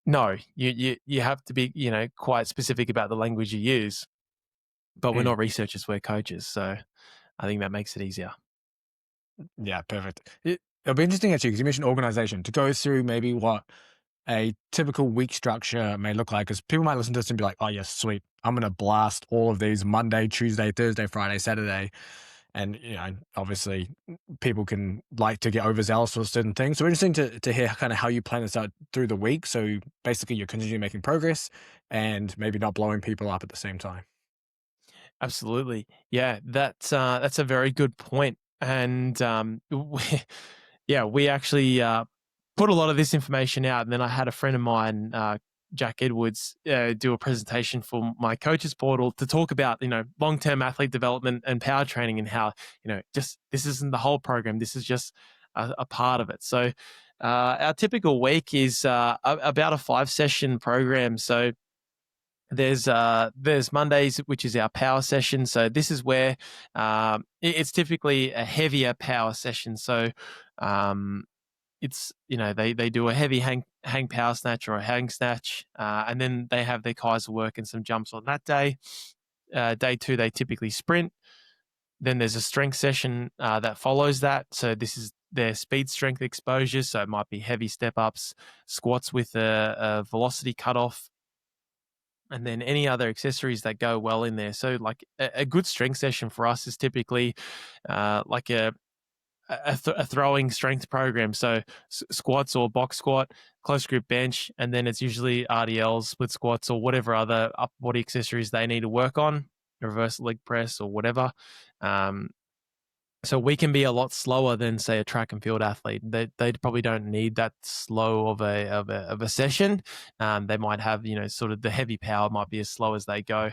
no, you have to be quite specific about the language you use. But we're not researchers, we're coaches, so I think that makes it easier. Yeah, perfect. It'll be interesting actually because you mentioned organization, to go through maybe what a typical week structure may look like, because people might listen to this and be like, oh yes, sweet, I'm going to blast all of these Monday, Tuesday, Thursday, Friday, Saturday. And, obviously people can like to get overzealous for certain things. So interesting to hear kind of how you plan this out through the week. So basically you're continually making progress and maybe not blowing people up at the same time. Absolutely. Yeah, that's a very good point. And we actually put a lot of this information out. And then I had a friend of mine, Jack Edwards, do a presentation for my coaches portal to talk about, long-term athlete development and power training, and how, just this isn't the whole program. This is just a part of it. So our typical week is about a 5-session program. So there's Mondays, which is our power session. So this is where it's typically a heavier power session. So it's they do a heavy hang power snatch or a hang snatch, and then they have their Kaiser work and some jumps on that day. Day 2 they typically sprint. Then there's a strength session that follows that. So this is their speed strength exposures. So it might be heavy step ups, squats with a velocity cutoff, and then any other accessories that go well in there. So a good strength session for us is typically like a throwing strength program. So squats or box squat, close grip bench, and then it's usually RDLs, split squats, or whatever other upper body accessories they need to work on, reverse leg press or whatever. So we can be a lot slower than, say, a track and field athlete. They probably don't need that slow of a session. They might have, sort of the heavy power might be as slow as they go,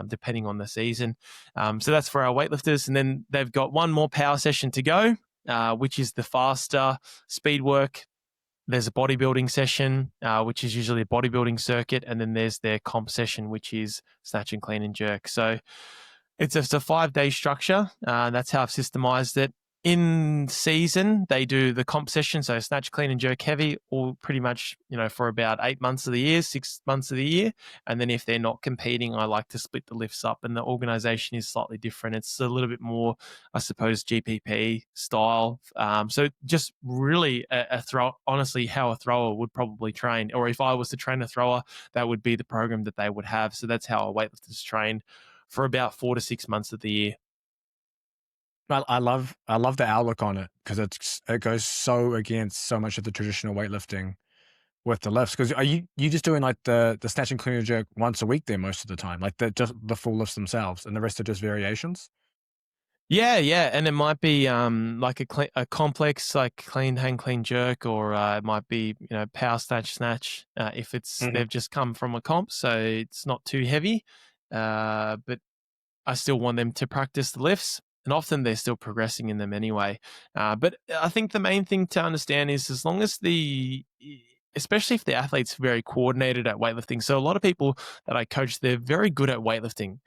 depending on the season. So that's for our weightlifters, and then they've got one more power session to go, which is the faster speed work. There's a bodybuilding session, which is usually a bodybuilding circuit, and then there's their comp session, which is snatch and clean and jerk. So it's a 5-day structure. That's how I've systemized it. In season, they do the comp session, so snatch, clean, and jerk heavy, all pretty much, for about 8 months of the year, 6 months of the year. And then if they're not competing, I like to split the lifts up, and the organization is slightly different. It's a little bit more, I suppose, GPP style. So just really a throw, honestly, how a thrower would probably train, or if I was to train a thrower, that would be the program that they would have. So that's how a weightlifter's trained for about 4 to 6 months of the year. I love the outlook on it, because it goes so against so much of the traditional weightlifting with the lifts. Because are you just doing like the snatch and clean and jerk once a week there most of the time, like just the full lifts themselves, and the rest are just variations? Yeah, yeah, and it might be like a complex, like clean hang, clean jerk, or it might be power snatch. If it's Hmm. they've just come from a comp, so it's not too heavy, but I still want them to practice the lifts, and often they're still progressing in them anyway. But I think the main thing to understand is, as long as especially if the athlete's very coordinated at weightlifting. So a lot of people that I coach, they're very good at weightlifting.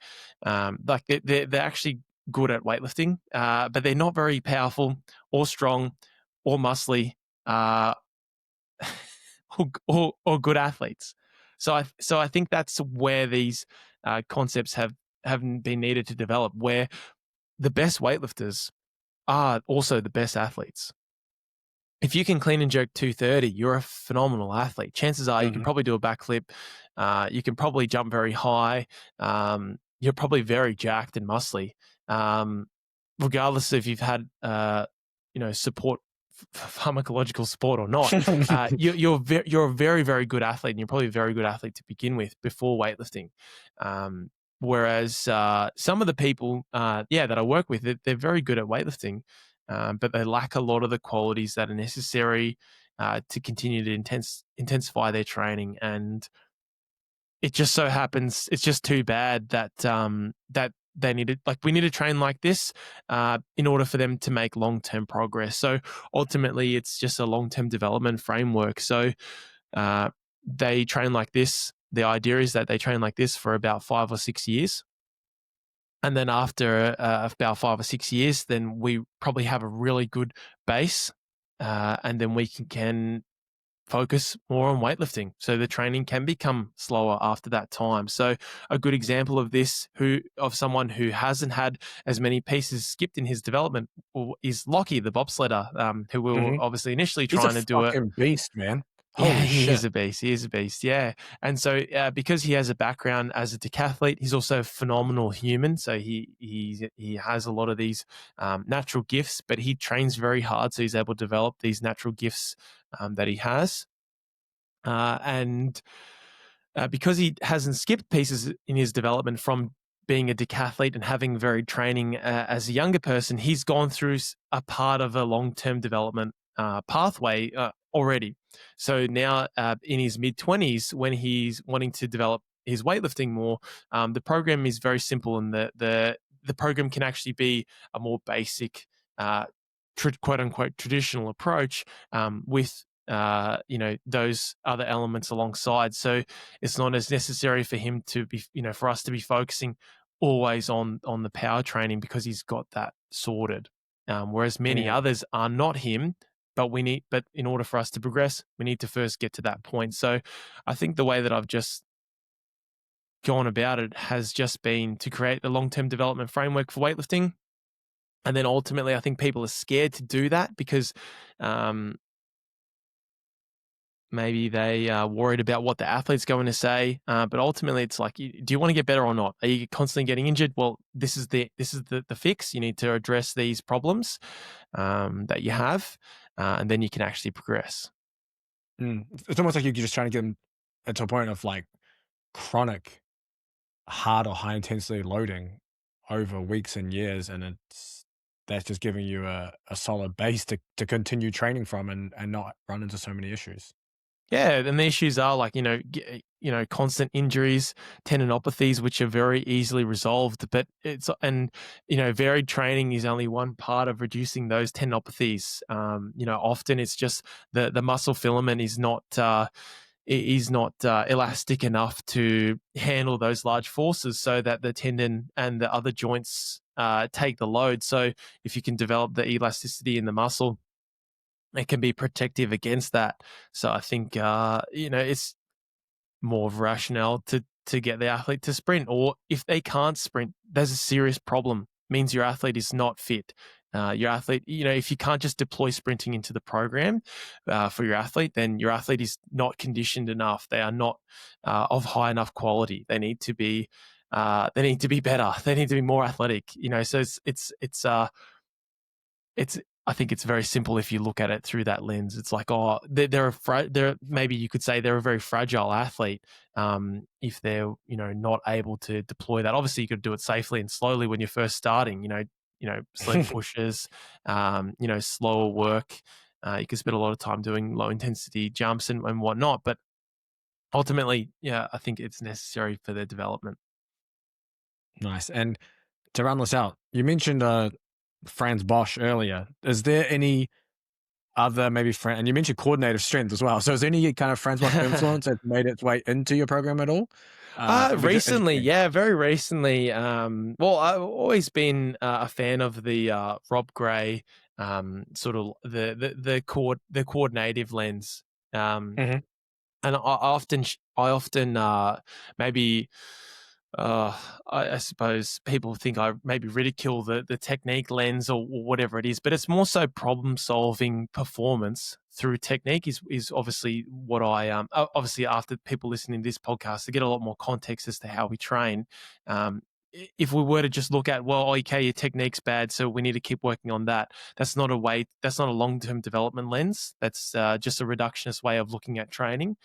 Like they're actually good at weightlifting, but they're not very powerful or strong or muscly, uh, or good athletes. So I think that's where these concepts haven't been needed to develop, where the best weightlifters are also the best athletes. If you can clean and jerk 230, you're a phenomenal athlete. Chances are you can Hmm. probably do a backflip. You can probably jump very high. You're probably very jacked and muscly. Regardless if you've had, support, pharmacological support or not, you're a very, very good athlete, and you're probably a very good athlete to begin with before weightlifting. Whereas some of the people, that I work with, they're very good at weightlifting, but they lack a lot of the qualities that are necessary to continue to intensify their training. And it just so happens, it's just too bad that that we need to train like this in order for them to make long-term progress. So ultimately, it's just a long-term development framework. So uh, they train like this. The idea is that they train like this for about 5 or 6 years. And then after about 5 or 6 years, then we probably have a really good base. And then we can focus more on weightlifting. So the training can become slower after that time. So a good example of this, of someone who hasn't had as many pieces skipped in his development, is Lockie, the bobsledder, who we were Hmm. obviously initially He's a trying to do it. fucking beast, man. Yeah, Holy he is shit. a beast. He is a beast. Yeah. And so because he has a background as a decathlete, he's also a phenomenal human. So he has a lot of these natural gifts, but he trains very hard. So he's able to develop these natural gifts that he has. And because he hasn't skipped pieces in his development from being a decathlete and having varied training as a younger person, he's gone through a part of a long-term development pathway already. So now in his mid-20s, when he's wanting to develop his weightlifting more, the program is very simple, and the program can actually be a more basic, quote unquote, traditional approach with those other elements alongside. So it's not as necessary for him to be, for us to be focusing always on the power training, because he's got that sorted. Whereas many Mm. others are not him, but in order for us to progress, we need to first get to that point. So I think the way that I've just gone about it has just been to create a long-term development framework for weightlifting. And then ultimately, I think people are scared to do that because maybe they are worried about what the athlete's going to say. But ultimately, it's like, do you want to get better or not? Are you constantly getting injured? Well, this is the fix. You need to address these problems that you have, and then you can actually progress. Mm. It's almost like you're just trying to get them to a point of like chronic, hard or high intensity loading over weeks and years, and that's just giving you a solid base to continue training from and not run into so many issues. Yeah, and the issues are like, constant injuries, tendinopathies, which are very easily resolved. But varied training is only one part of reducing those tendinopathies. Often it's just the muscle filament is not elastic enough to handle those large forces, so that the tendon and the other joints take the load. So if you can develop the elasticity in the muscle, it can be protective against that. So I think it's more of rationale to get the athlete to sprint, or if they can't sprint, there's a serious problem. Means your athlete is not fit. Your athlete, if you can't just deploy sprinting into the program for your athlete, then your athlete is not conditioned enough. They are not of high enough quality. They need to be. They need to be better. They need to be more athletic. So it's I think it's very simple if you look at it through that lens. It's like, oh, they're maybe you could say they're a very fragile athlete if they're not able to deploy that. Obviously, you got to do it safely and slowly when you're first starting. Sled pushes, slower work. You can spend a lot of time doing low intensity jumps and whatnot. But ultimately, yeah, I think it's necessary for their development. Nice. And to round this out, you mentioned Franz Bosch earlier. Is there any other maybe friend, and you mentioned coordinative strength as well. So is there any kind of Franz Bosch influence that's made its way into your program at all? It'd be Recently, interesting. yeah, very recently. Well, I've always been a fan of the Rob Gray, sort of the coordinative lens. Mhm. And I often maybe I suppose people think I maybe ridicule the technique lens or whatever it is, but it's more so problem solving performance through technique is obviously what I obviously after people listening to this podcast to get a lot more context as to how we train. If we were to just look at, well, okay, your technique's bad, so we need to keep working on that. That's not a long-term development lens. That's just a reductionist way of looking at training.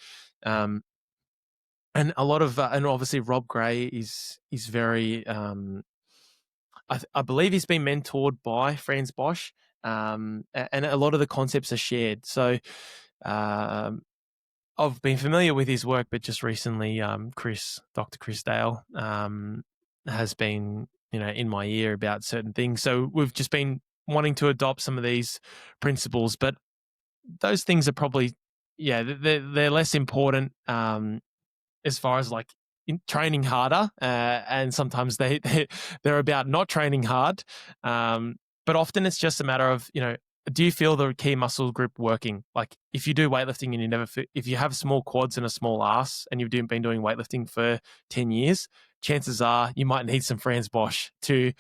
And a lot of and obviously Rob Gray is very I believe he's been mentored by Franz Bosch, and a lot of the concepts are shared. So I've been familiar with his work, but just recently, Dr. Chris Dale, has been in my ear about certain things. So we've just been wanting to adopt some of these principles, but those things are probably they're less important. As far as like training harder, and sometimes they're about not training hard, but often it's just a matter of do you feel the key muscle group working? Like if you do weightlifting and if you have small quads and a small ass and you've been doing weightlifting for 10 years, chances are you might need some Franz Bosch to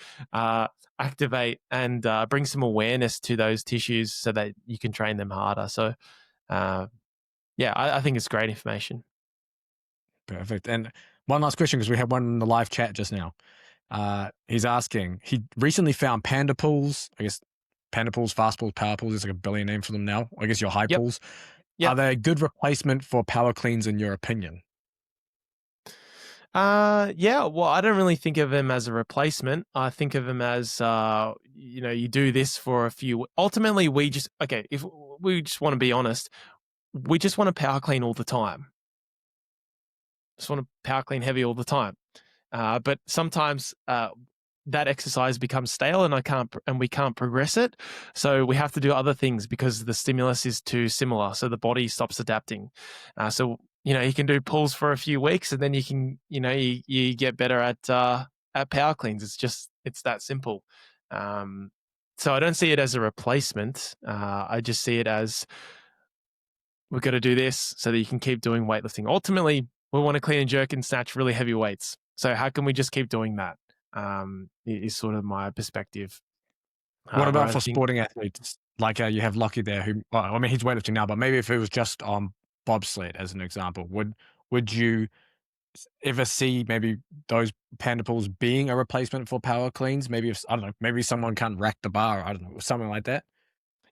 activate and bring some awareness to those tissues so that you can train them harder. So I think it's great information. Perfect. And one last question, because we had one in the live chat just now. He's asking, he recently found panda pools. I guess panda pools, fast pools, power pools. There's like a billion name for them now. I guess your high Yep. pools. Are Yep. they a good replacement for power cleans in your opinion? Yeah, well, I don't really think of them as a replacement. I think of them as, you do this for a few. Ultimately, if we just want to be honest, we just want to power clean all the time. Just want to power clean heavy all the time. But sometimes that exercise becomes stale and we can't progress it. So we have to do other things because the stimulus is too similar. So the body stops adapting. So you can do pulls for a few weeks and then you can, you get better at power cleans. It's that simple. So I don't see it as a replacement. I just see it as we've got to do this so that you can keep doing weightlifting. Ultimately, we want to clean and jerk and snatch really heavy weights. So how can we just keep doing that? Is sort of my perspective. What Where about I for think, sporting athletes? Like you have Lockie there, who well, I mean he's weightlifting now, but maybe if it was just on bobsled as an example, would you ever see maybe those panda pools being a replacement for power cleans? Maybe if I don't know, maybe someone can't rack the bar, I don't know, something like that.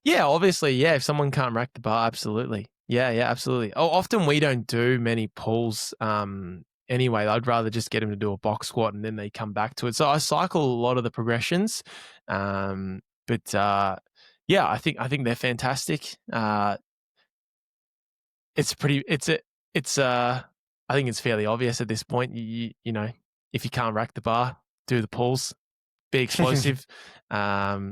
yeah, obviously, yeah. If someone can't rack the bar, absolutely, yeah, absolutely. Oh, often we don't do many pulls. Anyway, I'd rather just get them to do a box squat and then they come back to it. So I cycle a lot of the progressions. But yeah, I think they're fantastic. It's I think it's fairly obvious at this point. You know, if you can't rack the bar, do the pulls, be explosive. Yeah,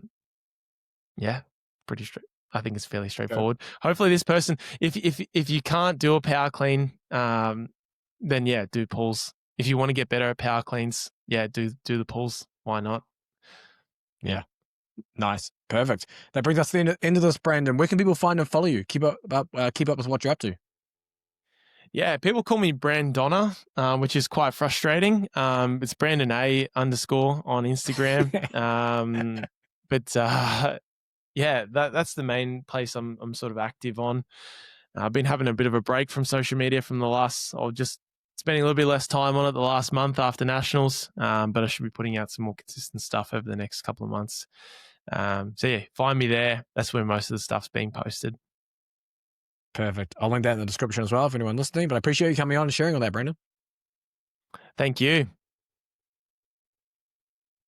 pretty straight. I think it's fairly straightforward. Hopefully this person, if you can't do a power clean, then yeah, do pulls. If you want to get better at power cleans, yeah, do the pulls. Why not? Yeah. Nice. Perfect. That brings us to the end of this, Brandon. Where can people find and follow you? Keep up with what you're up to. Yeah, people call me Brandonna, which is quite frustrating. It's Brandon A _ on Instagram. But yeah, that's the main place I'm sort of active on. I've been having a bit of a break from social media or just spending a little bit less time on it the last month after nationals. But I should be putting out some more consistent stuff over the next couple of months. So yeah, find me there. That's where most of the stuff's being posted. Perfect. I'll link that in the description as well for anyone listening. But I appreciate you coming on and sharing all that, Brandon. Thank you.